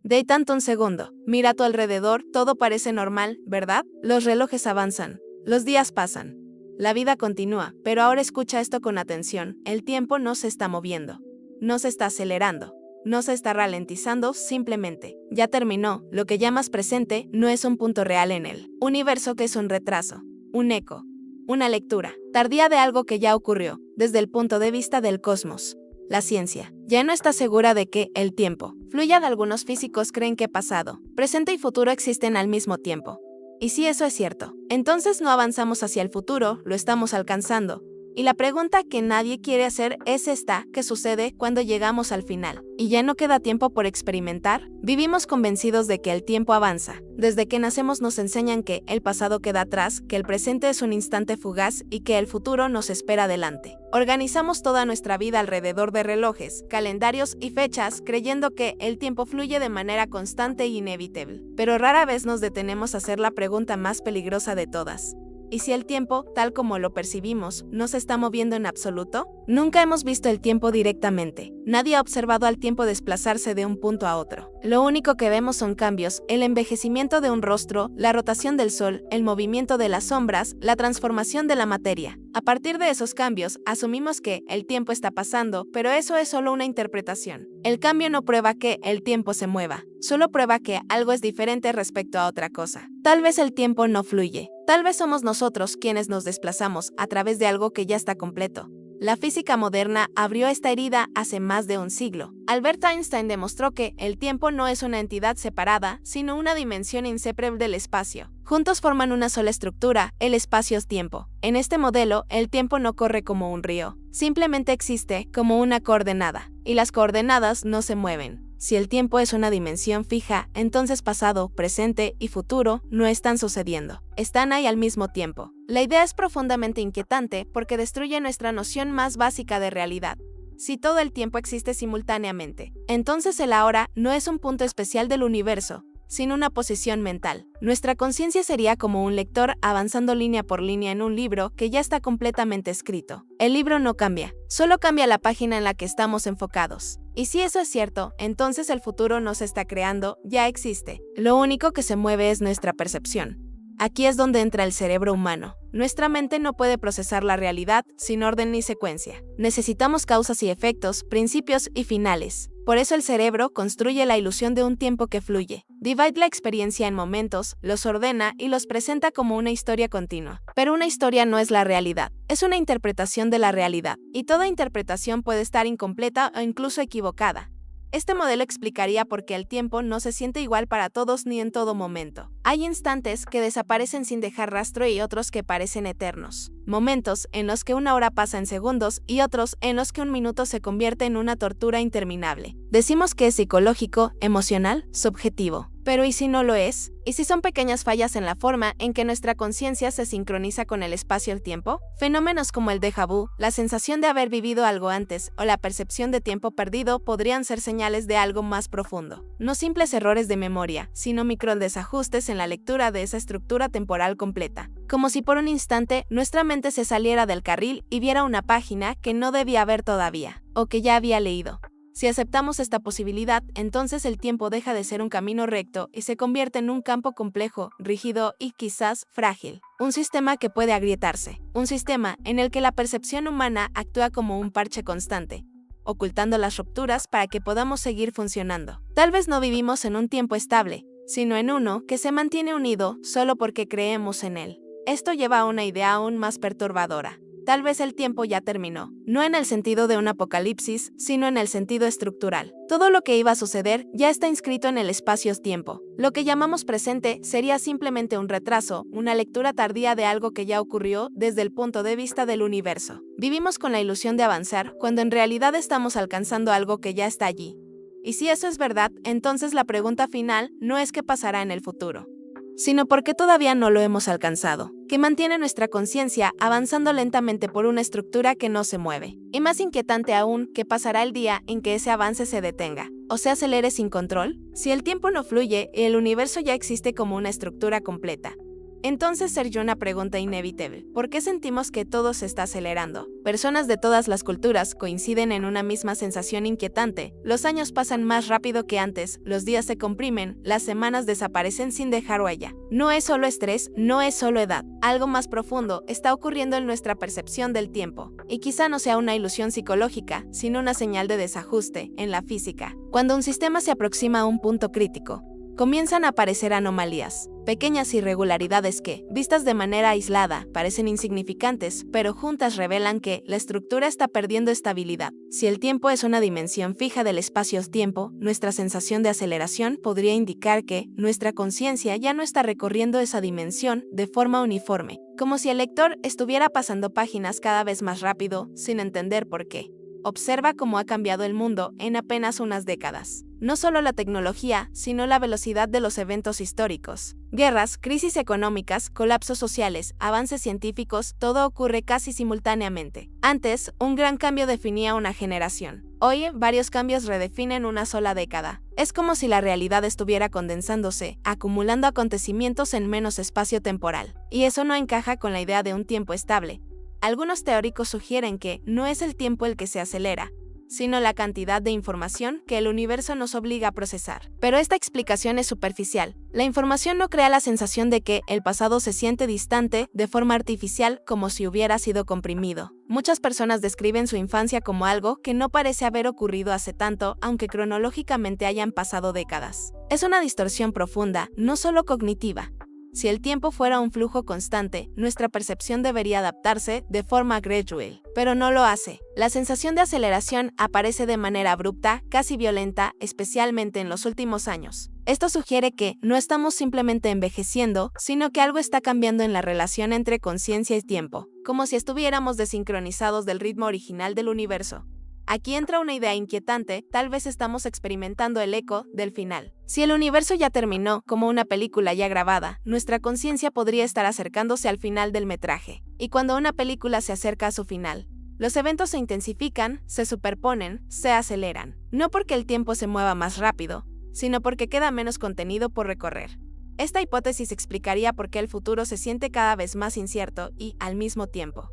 Detente un segundo, mira a tu alrededor, todo parece normal, ¿verdad? Los relojes avanzan, los días pasan. La vida continúa, pero ahora escucha esto con atención, el tiempo no se está moviendo, no se está acelerando, no se está ralentizando, simplemente ya terminó. Lo que llamas presente no es un punto real en el universo, que es un retraso, un eco, una lectura tardía de algo que ya ocurrió, desde el punto de vista del cosmos. La ciencia ya no está segura de que el tiempo fluya. Algunos físicos creen que pasado, presente y futuro existen al mismo tiempo. Y si eso es cierto, entonces no avanzamos hacia el futuro, lo estamos alcanzando. Y la pregunta que nadie quiere hacer es esta: ¿qué sucede cuando llegamos al final y ya no queda tiempo por experimentar? Vivimos convencidos de que el tiempo avanza. Desde que nacemos nos enseñan que el pasado queda atrás, que el presente es un instante fugaz y que el futuro nos espera adelante. Organizamos toda nuestra vida alrededor de relojes, calendarios y fechas, creyendo que el tiempo fluye de manera constante e inevitable. Pero rara vez nos detenemos a hacer la pregunta más peligrosa de todas: ¿y si el tiempo, tal como lo percibimos, no se está moviendo en absoluto? Nunca hemos visto el tiempo directamente. Nadie ha observado al tiempo desplazarse de un punto a otro. Lo único que vemos son cambios: el envejecimiento de un rostro, la rotación del sol, el movimiento de las sombras, la transformación de la materia. A partir de esos cambios, asumimos que el tiempo está pasando, pero eso es solo una interpretación. El cambio no prueba que el tiempo se mueva, solo prueba que algo es diferente respecto a otra cosa. Tal vez el tiempo no fluye. Tal vez somos nosotros quienes nos desplazamos a través de algo que ya está completo. La física moderna abrió esta herida hace más de un siglo. Albert Einstein demostró que el tiempo no es una entidad separada, sino una dimensión inseparable del espacio. Juntos forman una sola estructura: el espacio-tiempo. En este modelo, el tiempo no corre como un río, simplemente existe como una coordenada, y las coordenadas no se mueven. Si el tiempo es una dimensión fija, entonces pasado, presente y futuro no están sucediendo, están ahí al mismo tiempo. La idea es profundamente inquietante porque destruye nuestra noción más básica de realidad. Si todo el tiempo existe simultáneamente, entonces el ahora no es un punto especial del universo, sino una posición mental. Nuestra conciencia sería como un lector avanzando línea por línea en un libro que ya está completamente escrito. El libro no cambia, solo cambia la página en la que estamos enfocados. Y si eso es cierto, entonces el futuro no se está creando, ya existe. Lo único que se mueve es nuestra percepción. Aquí es donde entra el cerebro humano. Nuestra mente no puede procesar la realidad sin orden ni secuencia. Necesitamos causas y efectos, principios y finales. Por eso el cerebro construye la ilusión de un tiempo que fluye. Divide la experiencia en momentos, los ordena y los presenta como una historia continua. Pero una historia no es la realidad, es una interpretación de la realidad. Y toda interpretación puede estar incompleta o incluso equivocada. Este modelo explicaría por qué el tiempo no se siente igual para todos ni en todo momento. Hay instantes que desaparecen sin dejar rastro y otros que parecen eternos. Momentos en los que una hora pasa en segundos y otros en los que un minuto se convierte en una tortura interminable. Decimos que es psicológico, emocional, subjetivo. Pero ¿y si no lo es? ¿Y si son pequeñas fallas en la forma en que nuestra conciencia se sincroniza con el espacio y el tiempo? Fenómenos como el déjà vu, la sensación de haber vivido algo antes o la percepción de tiempo perdido podrían ser señales de algo más profundo. No simples errores de memoria, sino microdesajustes en la lectura de esa estructura temporal completa. Como si por un instante nuestra mente se saliera del carril y viera una página que no debía ver todavía, o que ya había leído. Si aceptamos esta posibilidad, entonces el tiempo deja de ser un camino recto y se convierte en un campo complejo, rígido y quizás frágil. Un sistema que puede agrietarse. Un sistema en el que la percepción humana actúa como un parche constante, ocultando las rupturas para que podamos seguir funcionando. Tal vez no vivimos en un tiempo estable, sino en uno que se mantiene unido solo porque creemos en él. Esto lleva a una idea aún más perturbadora. Tal vez el tiempo ya terminó, no en el sentido de un apocalipsis, sino en el sentido estructural. Todo lo que iba a suceder ya está inscrito en el espacio-tiempo. Lo que llamamos presente sería simplemente un retraso, una lectura tardía de algo que ya ocurrió desde el punto de vista del universo. Vivimos con la ilusión de avanzar, cuando en realidad estamos alcanzando algo que ya está allí. Y si eso es verdad, entonces la pregunta final no es qué pasará en el futuro, sino por qué todavía no lo hemos alcanzado, que mantiene nuestra conciencia avanzando lentamente por una estructura que no se mueve. Y más inquietante aún, ¿qué pasará el día en que ese avance se detenga, o se acelere sin control? Si el tiempo no fluye y el universo ya existe como una estructura completa, Entonces surgió una pregunta inevitable. ¿Por qué sentimos que todo se está acelerando? Personas de todas las culturas coinciden en una misma sensación inquietante. Los años pasan más rápido que antes, los días se comprimen, las semanas desaparecen sin dejar huella. No es solo estrés, no es solo edad. Algo más profundo está ocurriendo en nuestra percepción del tiempo. Y quizá no sea una ilusión psicológica, sino una señal de desajuste en la física. Cuando un sistema se aproxima a un punto crítico, comienzan a aparecer anomalías, pequeñas irregularidades que, vistas de manera aislada, parecen insignificantes, pero juntas revelan que la estructura está perdiendo estabilidad. Si el tiempo es una dimensión fija del espacio-tiempo, nuestra sensación de aceleración podría indicar que nuestra conciencia ya no está recorriendo esa dimensión de forma uniforme, como si el lector estuviera pasando páginas cada vez más rápido, sin entender por qué. Observa cómo ha cambiado el mundo en apenas unas décadas. No solo la tecnología, sino la velocidad de los eventos históricos. Guerras, crisis económicas, colapsos sociales, avances científicos, todo ocurre casi simultáneamente. Antes, un gran cambio definía una generación. Hoy, varios cambios redefinen una sola década. Es como si la realidad estuviera condensándose, acumulando acontecimientos en menos espacio temporal. Y eso no encaja con la idea de un tiempo estable. Algunos teóricos sugieren que no es el tiempo el que se acelera, sino la cantidad de información que el universo nos obliga a procesar. Pero esta explicación es superficial. La información no crea la sensación de que el pasado se siente distante de forma artificial, como si hubiera sido comprimido. Muchas personas describen su infancia como algo que no parece haber ocurrido hace tanto, aunque cronológicamente hayan pasado décadas. Es una distorsión profunda, no solo cognitiva. Si el tiempo fuera un flujo constante, nuestra percepción debería adaptarse de forma gradual, pero no lo hace. La sensación de aceleración aparece de manera abrupta, casi violenta, especialmente en los últimos años. Esto sugiere que no estamos simplemente envejeciendo, sino que algo está cambiando en la relación entre conciencia y tiempo, como si estuviéramos desincronizados del ritmo original del universo. Aquí entra una idea inquietante, tal vez estamos experimentando el eco del final. Si el universo ya terminó, como una película ya grabada, nuestra conciencia podría estar acercándose al final del metraje. Y cuando una película se acerca a su final, los eventos se intensifican, se superponen, se aceleran. No porque el tiempo se mueva más rápido, sino porque queda menos contenido por recorrer. Esta hipótesis explicaría por qué el futuro se siente cada vez más incierto y, al mismo tiempo,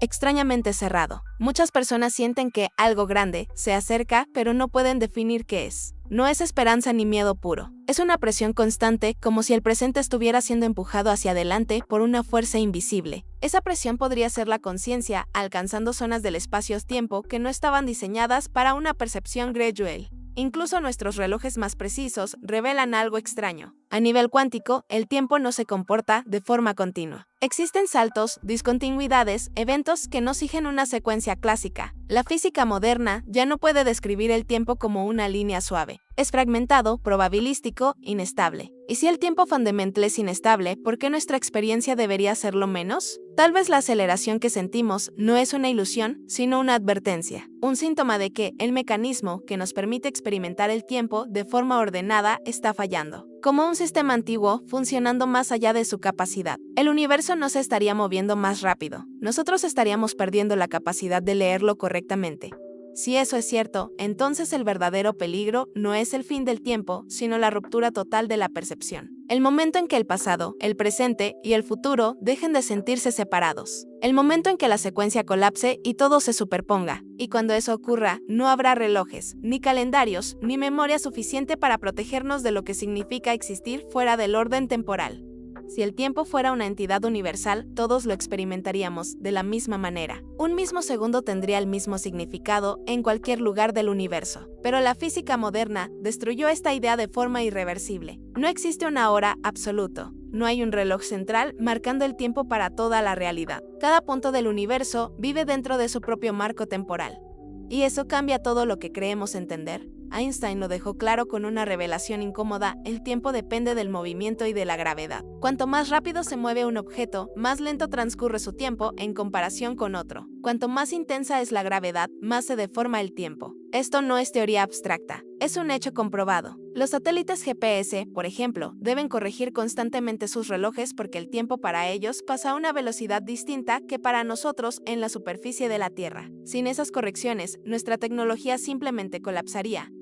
extrañamente cerrado. Muchas personas sienten que algo grande se acerca, pero no pueden definir qué es. No es esperanza ni miedo puro. Es una presión constante, como si el presente estuviera siendo empujado hacia adelante por una fuerza invisible. Esa presión podría ser la conciencia, alcanzando zonas del espacio-tiempo que no estaban diseñadas para una percepción gradual. Incluso nuestros relojes más precisos revelan algo extraño. A nivel cuántico, el tiempo no se comporta de forma continua. Existen saltos, discontinuidades, eventos que no siguen una secuencia clásica. La física moderna ya no puede describir el tiempo como una línea suave. Es fragmentado, probabilístico, inestable. Y si el tiempo fundamental es inestable, ¿por qué nuestra experiencia debería serlo menos? Tal vez la aceleración que sentimos no es una ilusión, sino una advertencia. Un síntoma de que el mecanismo que nos permite experimentar el tiempo de forma ordenada está fallando. Como un sistema antiguo funcionando más allá de su capacidad. El universo no se estaría moviendo más rápido. Nosotros estaríamos perdiendo la capacidad de leerlo correctamente. Si eso es cierto, entonces el verdadero peligro no es el fin del tiempo, sino la ruptura total de la percepción. El momento en que el pasado, el presente y el futuro dejen de sentirse separados. El momento en que la secuencia colapse y todo se superponga. Y cuando eso ocurra, no habrá relojes, ni calendarios, ni memoria suficiente para protegernos de lo que significa existir fuera del orden temporal. Si el tiempo fuera una entidad universal, todos lo experimentaríamos de la misma manera. Un mismo segundo tendría el mismo significado en cualquier lugar del universo. Pero la física moderna destruyó esta idea de forma irreversible. No existe una hora absoluto. No hay un reloj central marcando el tiempo para toda la realidad. Cada punto del universo vive dentro de su propio marco temporal. Y eso cambia todo lo que creemos entender. Einstein lo dejó claro con una revelación incómoda: el tiempo depende del movimiento y de la gravedad. Cuanto más rápido se mueve un objeto, más lento transcurre su tiempo en comparación con otro. Cuanto más intensa es la gravedad, más se deforma el tiempo. Esto no es teoría abstracta, es un hecho comprobado. Los satélites GPS, por ejemplo, deben corregir constantemente sus relojes porque el tiempo para ellos pasa a una velocidad distinta que para nosotros en la superficie de la Tierra. Sin esas correcciones, nuestra tecnología simplemente colapsaría.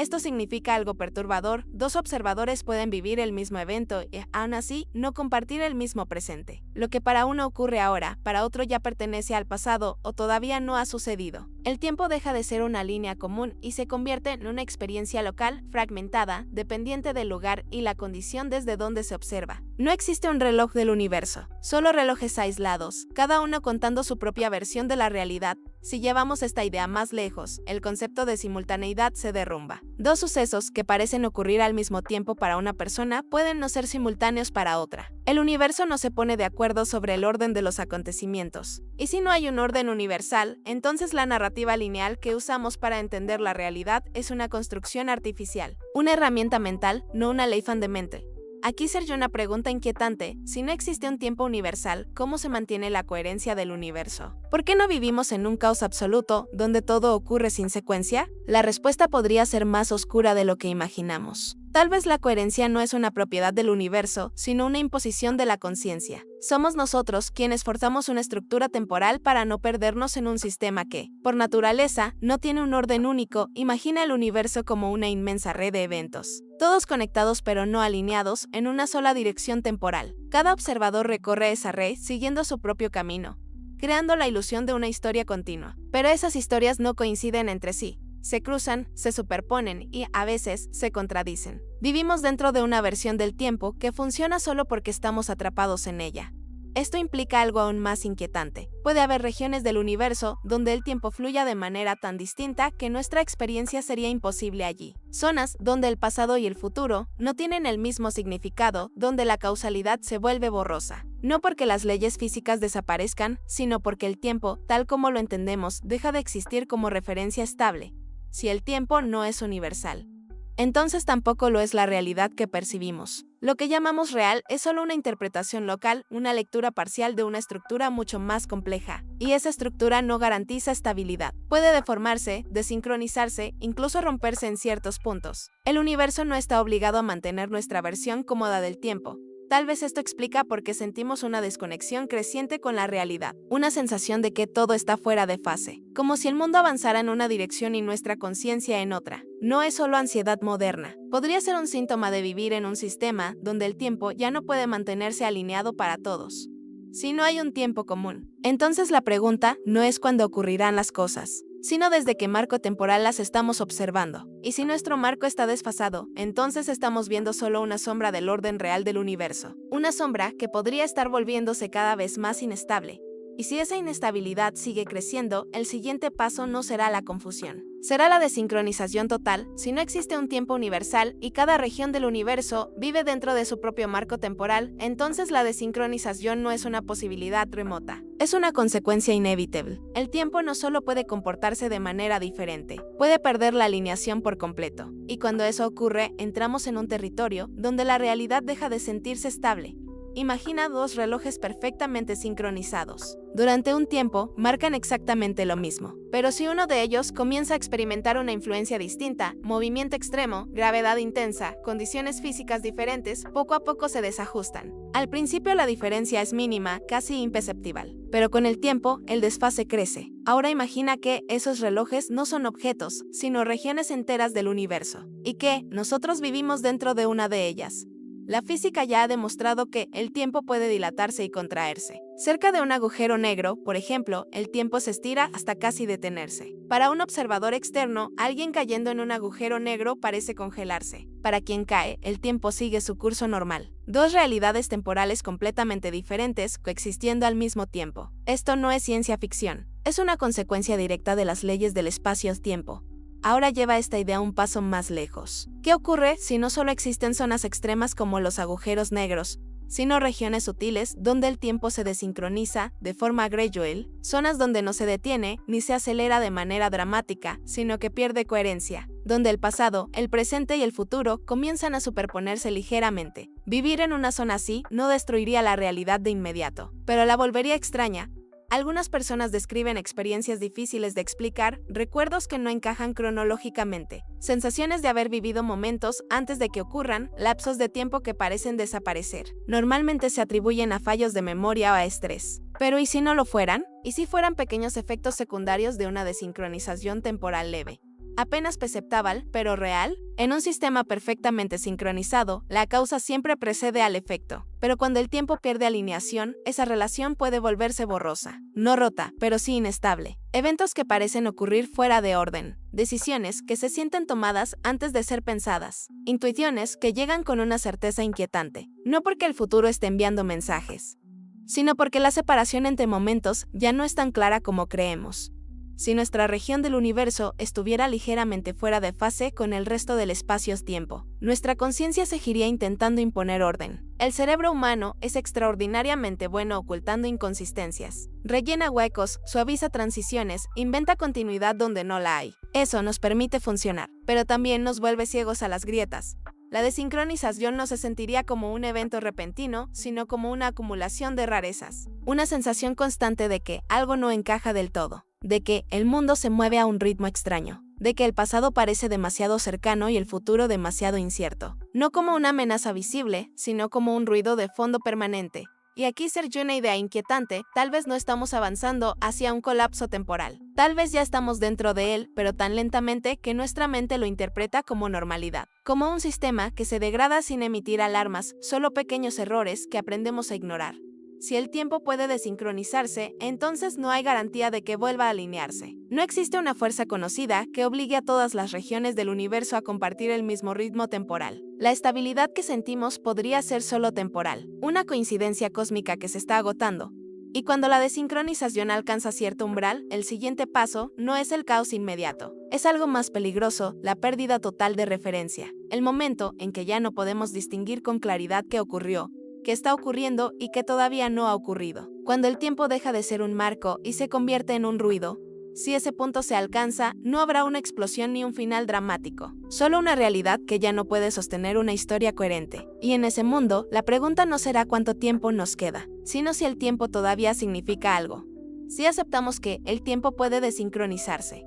Esto significa algo perturbador: dos observadores pueden vivir el mismo evento y, aún así, no compartir el mismo presente. Lo que para uno ocurre ahora, para otro ya pertenece al pasado o todavía no ha sucedido. El tiempo deja de ser una línea común y se convierte en una experiencia local, fragmentada, dependiente del lugar y la condición desde donde se observa. No existe un reloj del universo, solo relojes aislados, cada uno contando su propia versión de la realidad. Si llevamos esta idea más lejos, el concepto de simultaneidad se derrumba. Dos sucesos que parecen ocurrir al mismo tiempo para una persona pueden no ser simultáneos para otra. El universo no se pone de acuerdo sobre el orden de los acontecimientos. Y si no hay un orden universal, entonces la narrativa lineal que usamos para entender la realidad es una construcción artificial, una herramienta mental, no una ley fundamental. Aquí surge una pregunta inquietante: si no existe un tiempo universal, ¿cómo se mantiene la coherencia del universo? ¿Por qué no vivimos en un caos absoluto, donde todo ocurre sin secuencia? La respuesta podría ser más oscura de lo que imaginamos. Tal vez la coherencia no es una propiedad del universo, sino una imposición de la conciencia. Somos nosotros quienes forzamos una estructura temporal para no perdernos en un sistema que, por naturaleza, no tiene un orden único. Imagina el universo como una inmensa red de eventos, todos conectados pero no alineados en una sola dirección temporal. Cada observador recorre esa red siguiendo su propio camino, creando la ilusión de una historia continua. Pero esas historias no coinciden entre sí. Se cruzan, se superponen y, a veces, se contradicen. Vivimos dentro de una versión del tiempo que funciona solo porque estamos atrapados en ella. Esto implica algo aún más inquietante. Puede haber regiones del universo donde el tiempo fluya de manera tan distinta que nuestra experiencia sería imposible allí. Zonas donde el pasado y el futuro no tienen el mismo significado, donde la causalidad se vuelve borrosa. No porque las leyes físicas desaparezcan, sino porque el tiempo, tal como lo entendemos, deja de existir como referencia estable. Si el tiempo no es universal, entonces tampoco lo es la realidad que percibimos. Lo que llamamos real es solo una interpretación local, una lectura parcial de una estructura mucho más compleja, y esa estructura no garantiza estabilidad. Puede deformarse, desincronizarse, incluso romperse en ciertos puntos. El universo no está obligado a mantener nuestra versión cómoda del tiempo. Tal vez esto explica por qué sentimos una desconexión creciente con la realidad, una sensación de que todo está fuera de fase, como si el mundo avanzara en una dirección y nuestra conciencia en otra. No es solo ansiedad moderna, podría ser un síntoma de vivir en un sistema donde el tiempo ya no puede mantenerse alineado para todos. Si no hay un tiempo común, entonces la pregunta no es cuándo ocurrirán las cosas, sino desde qué marco temporal las estamos observando. Y si nuestro marco está desfasado, entonces estamos viendo solo una sombra del orden real del universo. Una sombra que podría estar volviéndose cada vez más inestable. Y si esa inestabilidad sigue creciendo, el siguiente paso no será la confusión. Será la desincronización total. Si no existe un tiempo universal y cada región del universo vive dentro de su propio marco temporal, entonces la desincronización no es una posibilidad remota. Es una consecuencia inevitable. El tiempo no solo puede comportarse de manera diferente, puede perder la alineación por completo. Y cuando eso ocurre, entramos en un territorio donde la realidad deja de sentirse estable. Imagina dos relojes perfectamente sincronizados. Durante un tiempo, marcan exactamente lo mismo. Pero si uno de ellos comienza a experimentar una influencia distinta, movimiento extremo, gravedad intensa, condiciones físicas diferentes, poco a poco se desajustan. Al principio la diferencia es mínima, casi imperceptible. Pero con el tiempo, el desfase crece. Ahora imagina que esos relojes no son objetos, sino regiones enteras del universo. Y que nosotros vivimos dentro de una de ellas. La física ya ha demostrado que el tiempo puede dilatarse y contraerse. Cerca de un agujero negro, por ejemplo, el tiempo se estira hasta casi detenerse. Para un observador externo, alguien cayendo en un agujero negro parece congelarse. Para quien cae, el tiempo sigue su curso normal. Dos realidades temporales completamente diferentes coexistiendo al mismo tiempo. Esto no es ciencia ficción, es una consecuencia directa de las leyes del espacio-tiempo. Ahora lleva esta idea un paso más lejos. ¿Qué ocurre si no solo existen zonas extremas como los agujeros negros, sino regiones sutiles donde el tiempo se desincroniza de forma gradual, zonas donde no se detiene ni se acelera de manera dramática, sino que pierde coherencia, donde el pasado, el presente y el futuro comienzan a superponerse ligeramente? Vivir en una zona así no destruiría la realidad de inmediato, pero la volvería extraña. Algunas personas describen experiencias difíciles de explicar, recuerdos que no encajan cronológicamente, sensaciones de haber vivido momentos antes de que ocurran, lapsos de tiempo que parecen desaparecer. Normalmente se atribuyen a fallos de memoria o a estrés. Pero ¿y si no lo fueran? ¿Y si fueran pequeños efectos secundarios de una desincronización temporal leve? apenas perceptible, pero real. En un sistema perfectamente sincronizado, la causa siempre precede al efecto. Pero cuando el tiempo pierde alineación, esa relación puede volverse borrosa. No rota, pero sí inestable. Eventos que parecen ocurrir fuera de orden. Decisiones que se sienten tomadas antes de ser pensadas. Intuiciones que llegan con una certeza inquietante. No porque el futuro esté enviando mensajes, sino porque la separación entre momentos ya no es tan clara como creemos. Si nuestra región del universo estuviera ligeramente fuera de fase con el resto del espacio-tiempo, nuestra conciencia seguiría intentando imponer orden. El cerebro humano es extraordinariamente bueno ocultando inconsistencias. Rellena huecos, suaviza transiciones, inventa continuidad donde no la hay. Eso nos permite funcionar, pero también nos vuelve ciegos a las grietas. La desincronización no se sentiría como un evento repentino, sino como una acumulación de rarezas. Una sensación constante de que algo no encaja del todo, de que el mundo se mueve a un ritmo extraño, de que el pasado parece demasiado cercano y el futuro demasiado incierto. No como una amenaza visible, sino como un ruido de fondo permanente. Y aquí surge una idea inquietante: tal vez no estamos avanzando hacia un colapso temporal. Tal vez ya estamos dentro de él, pero tan lentamente que nuestra mente lo interpreta como normalidad. Como un sistema que se degrada sin emitir alarmas, solo pequeños errores que aprendemos a ignorar. Si el tiempo puede desincronizarse, entonces no hay garantía de que vuelva a alinearse. No existe una fuerza conocida que obligue a todas las regiones del universo a compartir el mismo ritmo temporal. La estabilidad que sentimos podría ser solo temporal, una coincidencia cósmica que se está agotando. Y cuando la desincronización alcanza cierto umbral, el siguiente paso no es el caos inmediato. Es algo más peligroso: la pérdida total de referencia. El momento en que ya no podemos distinguir con claridad qué ocurrió, que está ocurriendo y que todavía no ha ocurrido. Cuando el tiempo deja de ser un marco y se convierte en un ruido. Si ese punto se alcanza, no habrá una explosión ni un final dramático, solo una realidad que ya no puede sostener una historia coherente. Y en ese mundo, la pregunta no será cuánto tiempo nos queda, sino si el tiempo todavía significa algo. Si aceptamos que el tiempo puede desincronizarse,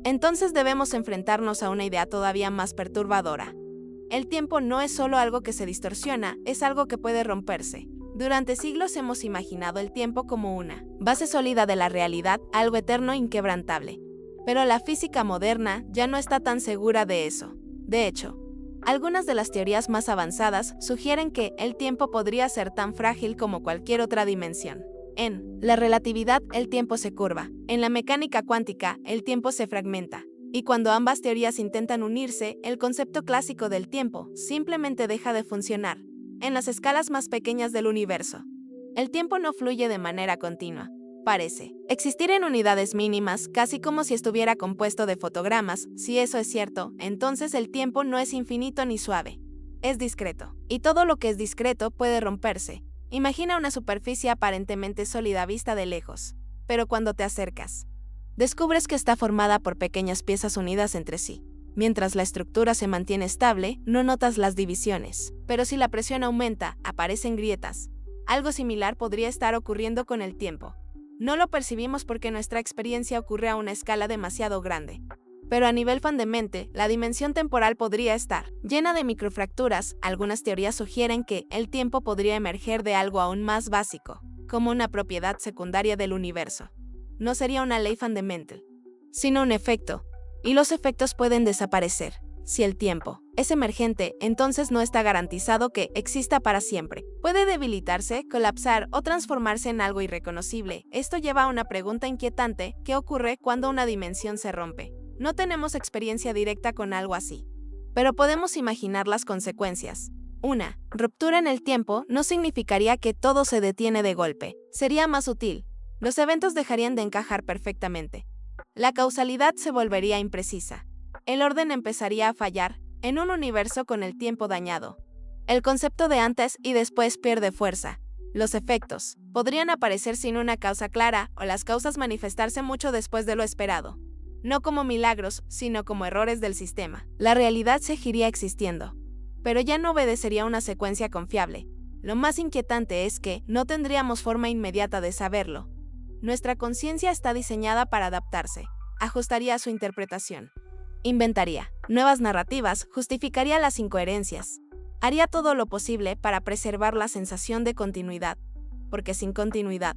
entonces debemos enfrentarnos a una idea todavía más perturbadora. El tiempo no es solo algo que se distorsiona, es algo que puede romperse. Durante siglos hemos imaginado el tiempo como una base sólida de la realidad, algo eterno e inquebrantable. Pero la física moderna ya no está tan segura de eso. De hecho, algunas de las teorías más avanzadas sugieren que el tiempo podría ser tan frágil como cualquier otra dimensión. En la relatividad, el tiempo se curva. En la mecánica cuántica, el tiempo se fragmenta. Y cuando ambas teorías intentan unirse, el concepto clásico del tiempo simplemente deja de funcionar. En las escalas más pequeñas del universo, el tiempo no fluye de manera continua. Parece existir en unidades mínimas, casi como si estuviera compuesto de fotogramas. Si eso es cierto, entonces el tiempo no es infinito ni suave. Es discreto. Y todo lo que es discreto puede romperse. Imagina una superficie aparentemente sólida vista de lejos. Pero cuando te acercas, descubres que está formada por pequeñas piezas unidas entre sí. Mientras la estructura se mantiene estable, no notas las divisiones. Pero si la presión aumenta, aparecen grietas. Algo similar podría estar ocurriendo con el tiempo. No lo percibimos porque nuestra experiencia ocurre a una escala demasiado grande. Pero a nivel fundamental, la dimensión temporal podría estar llena de microfracturas. Algunas teorías sugieren que el tiempo podría emerger de algo aún más básico, como una propiedad secundaria del universo. No sería una ley fundamental, sino un efecto. Y los efectos pueden desaparecer. Si el tiempo es emergente, entonces no está garantizado que exista para siempre. Puede debilitarse, colapsar o transformarse en algo irreconocible. Esto lleva a una pregunta inquietante: ¿qué ocurre cuando una dimensión se rompe? No tenemos experiencia directa con algo así, pero podemos imaginar las consecuencias. Una ruptura en el tiempo no significaría que todo se detiene de golpe. Sería más sutil. Los eventos dejarían de encajar perfectamente. La causalidad se volvería imprecisa. El orden empezaría a fallar, en un universo con el tiempo dañado. El concepto de antes y después pierde fuerza. Los efectos podrían aparecer sin una causa clara, o las causas manifestarse mucho después de lo esperado. No como milagros, sino como errores del sistema. La realidad seguiría existiendo, pero ya no obedecería una secuencia confiable. Lo más inquietante es que no tendríamos forma inmediata de saberlo. Nuestra conciencia está diseñada para adaptarse. Ajustaría su interpretación. Inventaría nuevas narrativas, justificaría las incoherencias. Haría todo lo posible para preservar la sensación de continuidad. Porque sin continuidad,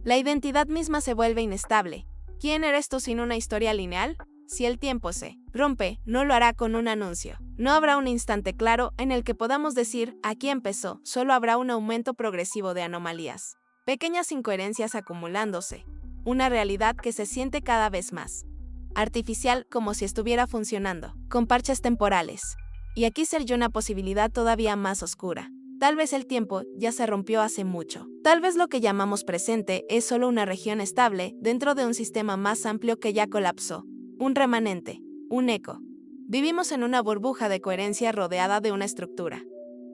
la identidad misma se vuelve inestable. ¿Quién eres tú sin una historia lineal? Si el tiempo se rompe, no lo hará con un anuncio. No habrá un instante claro en el que podamos decir, aquí empezó, solo habrá un aumento progresivo de anomalías. Pequeñas incoherencias acumulándose. Una realidad que se siente cada vez más artificial, como si estuviera funcionando, con parches temporales. Y aquí se halló una posibilidad todavía más oscura. Tal vez el tiempo ya se rompió hace mucho. Tal vez lo que llamamos presente es solo una región estable dentro de un sistema más amplio que ya colapsó. Un remanente, un eco. Vivimos en una burbuja de coherencia rodeada de una estructura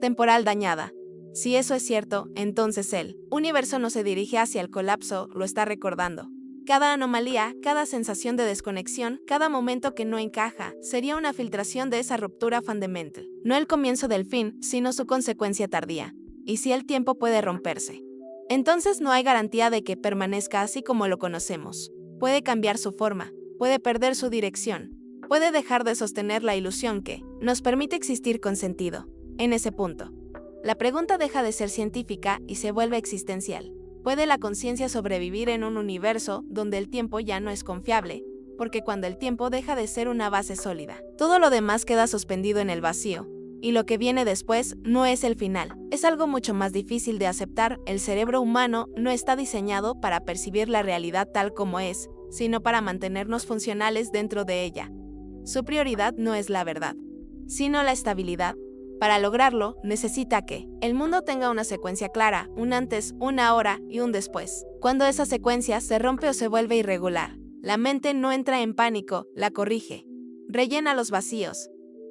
temporal dañada. Si eso es cierto, entonces el universo no se dirige hacia el colapso, lo está recordando. Cada anomalía, cada sensación de desconexión, cada momento que no encaja, sería una filtración de esa ruptura fundamental. No el comienzo del fin, sino su consecuencia tardía. Y si el tiempo puede romperse, entonces no hay garantía de que permanezca así como lo conocemos. Puede cambiar su forma, puede perder su dirección, puede dejar de sostener la ilusión que nos permite existir con sentido. En ese punto, la pregunta deja de ser científica y se vuelve existencial. ¿Puede la conciencia sobrevivir en un universo donde el tiempo ya no es confiable? Porque cuando el tiempo deja de ser una base sólida, todo lo demás queda suspendido en el vacío. Y lo que viene después no es el final. Es algo mucho más difícil de aceptar. El cerebro humano no está diseñado para percibir la realidad tal como es, sino para mantenernos funcionales dentro de ella. Su prioridad no es la verdad, sino la estabilidad. Para lograrlo, necesita que el mundo tenga una secuencia clara, un antes, una ahora y un después. Cuando esa secuencia se rompe o se vuelve irregular, la mente no entra en pánico, la corrige, rellena los vacíos,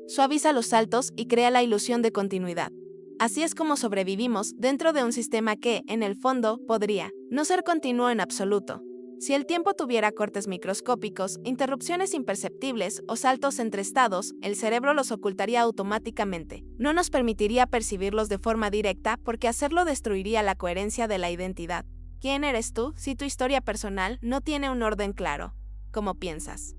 suaviza los saltos y crea la ilusión de continuidad. Así es como sobrevivimos dentro de un sistema que, en el fondo, podría no ser continuo en absoluto. Si el tiempo tuviera cortes microscópicos, interrupciones imperceptibles o saltos entre estados, el cerebro los ocultaría automáticamente. No nos permitiría percibirlos de forma directa porque hacerlo destruiría la coherencia de la identidad. ¿Quién eres tú si tu historia personal no tiene un orden claro? ¿Cómo piensas?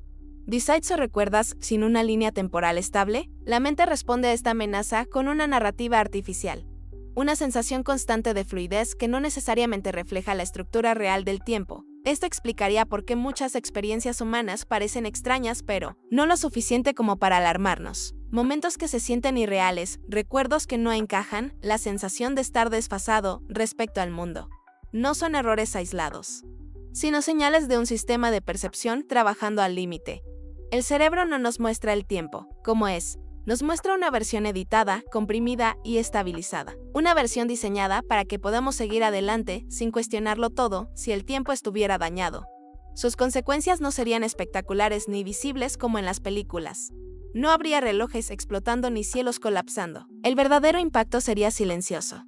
¿Decides o recuerdas sin una línea temporal estable? La mente responde a esta amenaza con una narrativa artificial. Una sensación constante de fluidez que no necesariamente refleja la estructura real del tiempo. Esto explicaría por qué muchas experiencias humanas parecen extrañas, pero no lo suficiente como para alarmarnos. Momentos que se sienten irreales, recuerdos que no encajan, la sensación de estar desfasado respecto al mundo. No son errores aislados, sino señales de un sistema de percepción trabajando al límite. El cerebro no nos muestra el tiempo, como es. Nos muestra una versión editada, comprimida y estabilizada. Una versión diseñada para que podamos seguir adelante sin cuestionarlo todo si el tiempo estuviera dañado. Sus consecuencias no serían espectaculares ni visibles como en las películas. No habría relojes explotando ni cielos colapsando. El verdadero impacto sería silencioso,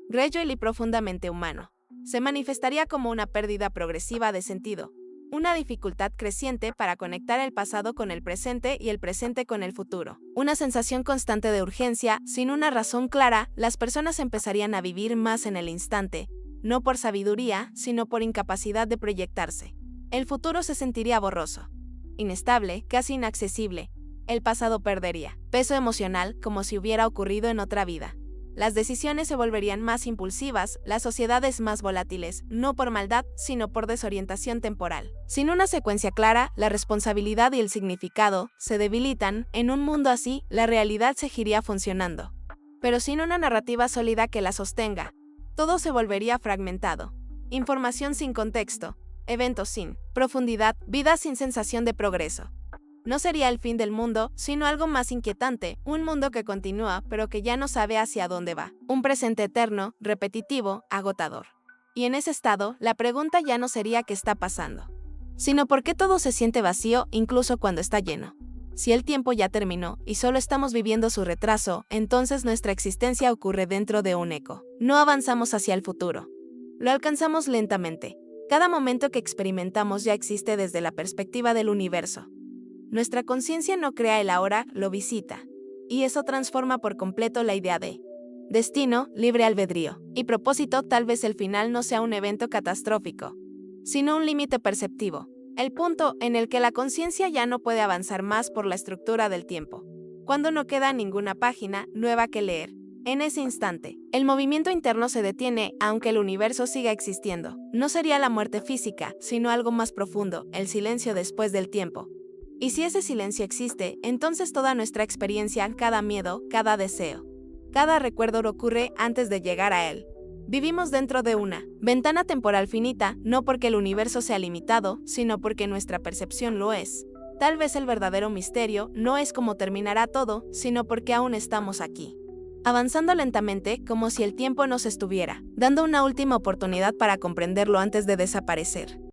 gradual y profundamente humano. Se manifestaría como una pérdida progresiva de sentido. Una dificultad creciente para conectar el pasado con el presente y el presente con el futuro. Una sensación constante de urgencia, sin una razón clara, las personas empezarían a vivir más en el instante, no por sabiduría, sino por incapacidad de proyectarse. El futuro se sentiría borroso, inestable, casi inaccesible. El pasado perdería peso emocional como si hubiera ocurrido en otra vida. Las decisiones se volverían más impulsivas, las sociedades más volátiles, no por maldad, sino por desorientación temporal. Sin una secuencia clara, la responsabilidad y el significado se debilitan. En un mundo así, la realidad seguiría funcionando, pero sin una narrativa sólida que la sostenga. Todo se volvería fragmentado. Información sin contexto, eventos sin profundidad, vida sin sensación de progreso. No sería el fin del mundo, sino algo más inquietante, un mundo que continúa pero que ya no sabe hacia dónde va. Un presente eterno, repetitivo, agotador. Y en ese estado, la pregunta ya no sería qué está pasando, sino por qué todo se siente vacío incluso cuando está lleno. Si el tiempo ya terminó y solo estamos viviendo su retraso, entonces nuestra existencia ocurre dentro de un eco. No avanzamos hacia el futuro. Lo alcanzamos lentamente. Cada momento que experimentamos ya existe desde la perspectiva del universo. Nuestra conciencia no crea el ahora, lo visita. Y eso transforma por completo la idea de destino, libre albedrío, y propósito. Tal vez el final no sea un evento catastrófico, sino un límite perceptivo. El punto en el que la conciencia ya no puede avanzar más por la estructura del tiempo. Cuando no queda ninguna página nueva que leer. En ese instante, el movimiento interno se detiene aunque el universo siga existiendo. No sería la muerte física, sino algo más profundo, el silencio después del tiempo. Y si ese silencio existe, entonces toda nuestra experiencia, cada miedo, cada deseo, cada recuerdo ocurre antes de llegar a él. Vivimos dentro de una ventana temporal finita, no porque el universo sea limitado, sino porque nuestra percepción lo es. Tal vez el verdadero misterio no es cómo terminará todo, sino porque aún estamos aquí, avanzando lentamente como si el tiempo nos estuviera dando una última oportunidad para comprenderlo antes de desaparecer.